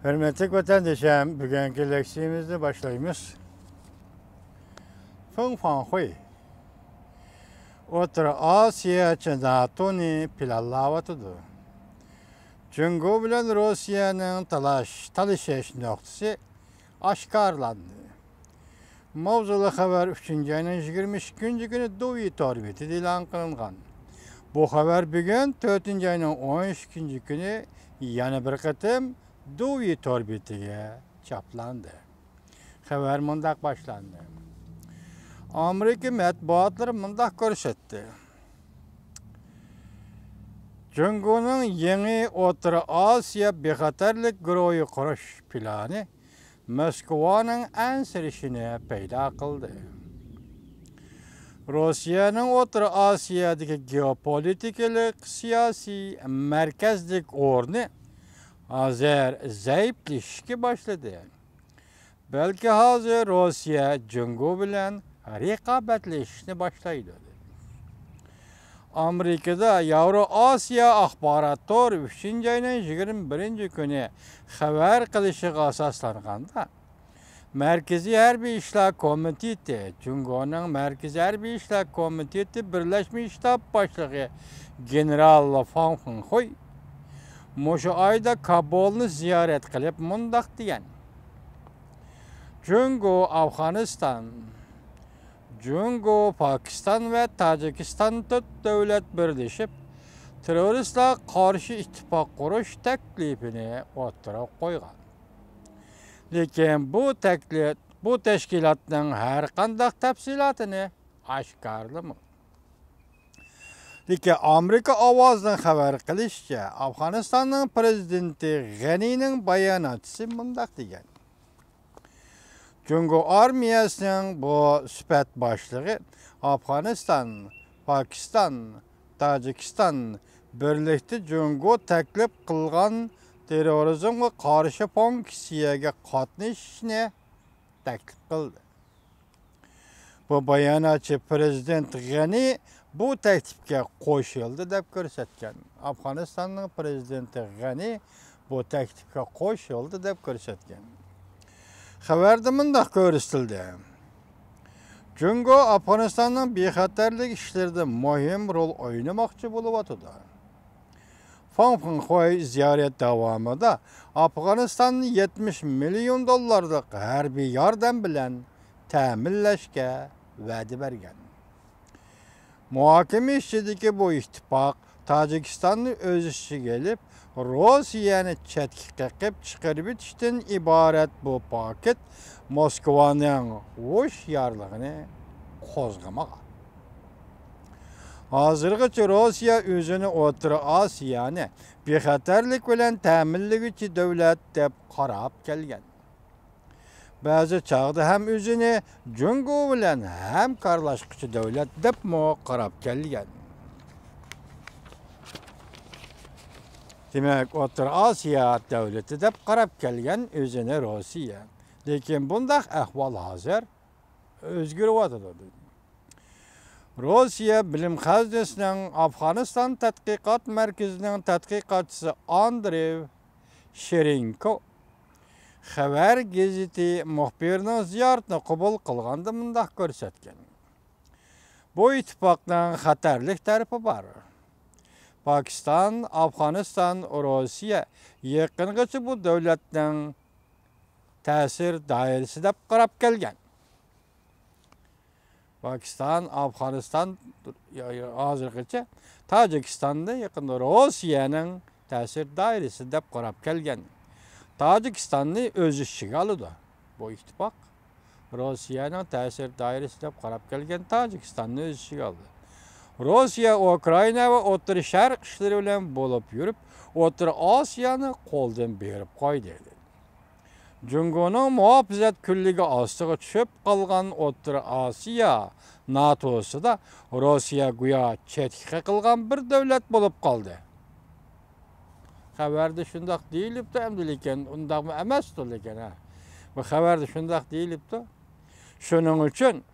Hürmetli vatandaşım, bugünkü leksiyemizi başlayımız. Fengfanghui. Orta Asya çanatoni planlavatıdır. Cungo bilen Rusya'nın talışış noktası aşkarlandı. Mavzulu haber 3. ayının 22. günü Doğu Torbeti ilan kılıngan. Bu haber bugün 4. ayının 12. günü yana bir kıtım Doğu Torbeti'ye çaplandı. Haber mındak başlandı. Amerika matbuatları mındak görsetti. Cungo'nun yeni Orta Asya bexatarlık güroyu kuruş planı Moskova'nın ensirişini peyda kıldı. Rusya'nın Orta Asya'daki geopolitikalik, siyasi, merkezlik ornu hazır zayıflaşmaya başladı. Belki hazır Rusya Cungo bilen rekabetleşmeye başlaydı. Amerika'da Yavru Asya Ahbarator 3. ayının 21. günü haber kılışı asaslanğanda Merkezi Harbiy İşler Komiteti, Cungo'nun Merkezi Harbiy İşler Komiteti Birleşmiş Ştab Başlığı General Fengfanghui Moşu ayda Kabul'ni ziyaret kılıp mundak diyen. Cungo, Afganistan, Cungo, Pakistan ve Tacikistan devlet birleşip teröristler karşı ittifak kuruş teklifini ortaya koygan. Lekin bu teşkilatın her kandak tafsilatını aşkarlımı. Lekin Amerika avazdan haber kılışça Afganistan'ın prezidenti Ghani'nin bayanatçısı mundak diyen. Cungo armiyasının bu süpet başlığı Afganistan, Pakistan, Tacikistan birlikte Cungo teklif kılgan terörizmge karşı fonksiyaya katnışını teklif kıldı. Bu bayanatçı Prezident Ghani bu teklifke koşuldu dep görsetken. Afganistan'ın Prezidenti Ghani bu teklifke koşuldu dep görsetken. Haberde mındak görüstüldi. Cungo Afganistan'ın bexatarlık işlerde mühim rol oynamakçı bulup atıdı. Fengfanghui ziyaret davamında Afganistan'ın 70 milyon dollarlık harbiy yardım bilen təminləşke vədi bergen. Muhakeme işçideki bu ittifak Tacikistan'ın öz işi gelip Rusya'nı çetkikip çıkarıp itişten ibaret bu paket Moskova'nın hoş yarlığını kozgamağa. Hazırgıçı Rusya özünü Orta Asya'nı bexatarlık bilen təminləgüçü devlet dep qarab kelgen. Bazı çağda hem özünü Cungo bilen hem karlaşıkçı devlet dep mo qarab kelgen. Demek Orta Asya devleti dep qarab kelgen özünü Rusya. Lekin bundak ahval hazır özgürüvatıdır. Rusya Bilim Hazinesi'nin Afganistan Tadqiqat Merkezi'nin tadqiqatçısı Andrey Sherenko haber gazeti muhbirinin ziyaretini kabul kılganda mundak görsetken. Bu ittifaktan xatarlik tarafı var. Pakistan, Afganistan, Rusya yakıngacha bu devletlerin tesir dairesi dep qarab kelgen. Pakistan, Afganistan hazırgacha Tacikistan'da yakında Rusya'nın tesir dairesi dep qarab kelgen. Tacikistan'ı öz işçiga alıdı bu ittifak. Rusya'nın tesir dairesi dep qarab kelgen Tacikistan'ı öz işçiga aldı. Rusya, Ukrayna ve Orta Şark işleri bilen bolup yürüp Orta Asya'nı koldan berip koydu. Cungo'nun muhafizat küllüğü astığı çöp kalgan Orta Asya NATO'su da Rusya güya çetkike kılgan bir devlet bolup kaldı. Haberde şundak deyilip de emdiliken, ondak mı emez lekin ha. Bu haberde şundak deyilip de. Şunun için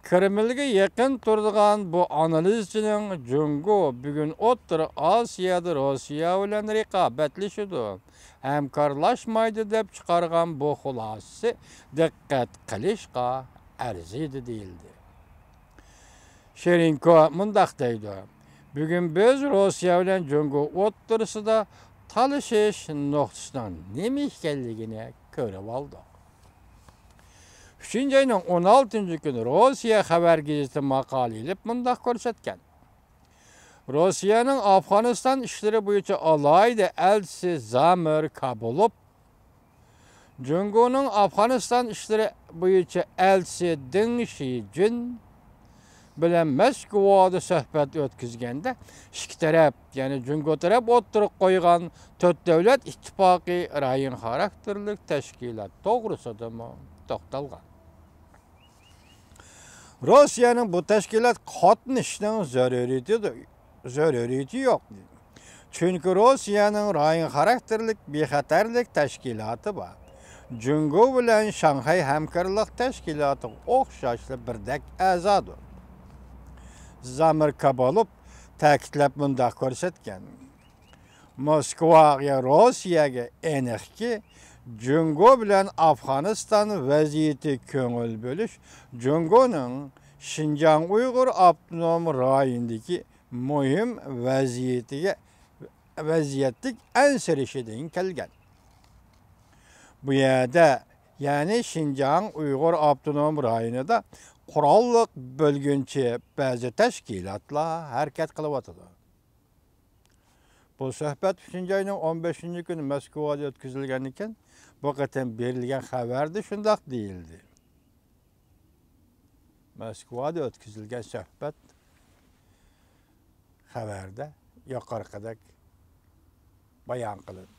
Kremlga yaqin turadigan bu analizchining Jungo bugun O'rta Osiyoda Rossiya bilan raqobatlashadi, hamkorlashmaydi deb chiqargan bu xulosasi diqqat qilishga arziydi deyildi. Sherinko mundaq deydi: "Bugun biz Rossiya bilan Jungo o'rtasida talashish nuqtasidan nima ekanligini ko'rib oldik." 3 ayning 16-kuni Rossiya xabar gazeti maqola ilib mundaq ko'rsatgan: Rossiyaning Afg'oniston ishlari bo'yicha alohida elchisi Zamir Kabulov, Jungoning Afg'oniston ishlari bo'yicha elchisi Deng Shijun bilan Moskvada suhbat o'tkazganda ikki taraf, ya'ni Jungo taraf o'tirib qo'ygan 4 davlat ittifoqi rayon xarakterli tashkilot to'g'risida to'xtalgan. Rossiyaning bu tashkilot qatnashishning zaruriyati yo'q. Chunki Rossiyaning rayon xarakterli bexatarlik tashkiloti bor. Jungo bilan Shanxay hamkorlik tashkiloti o'xshashli birdek a'zodir. Zamir Kabulov ta'kidlab mundaq ko'rsatgan: Moskva va Rossiyaga aniqki, Jungo bilan Afg'oniston vaziyati ko'ngil bo'lish Jungoning Xinjiang Uyg'ur avtonom rayonidagi muhim vaziyatlik ansirishidan kelgan. Bu yerda, ya'ni Xinjiang Uyg'ur avtonom rayonida qurolli bo'lguncha ba'zi tashkilotlar harakat qilyotdi. Bu suhbat 3-ayning 15-kuni Moskvada o'tkazilgan ekan, bu qatam berilgan xabarda shundoq deyildi. Moskvada o'tkazilgan suhbat xabarda yuqorida bayon qilindi.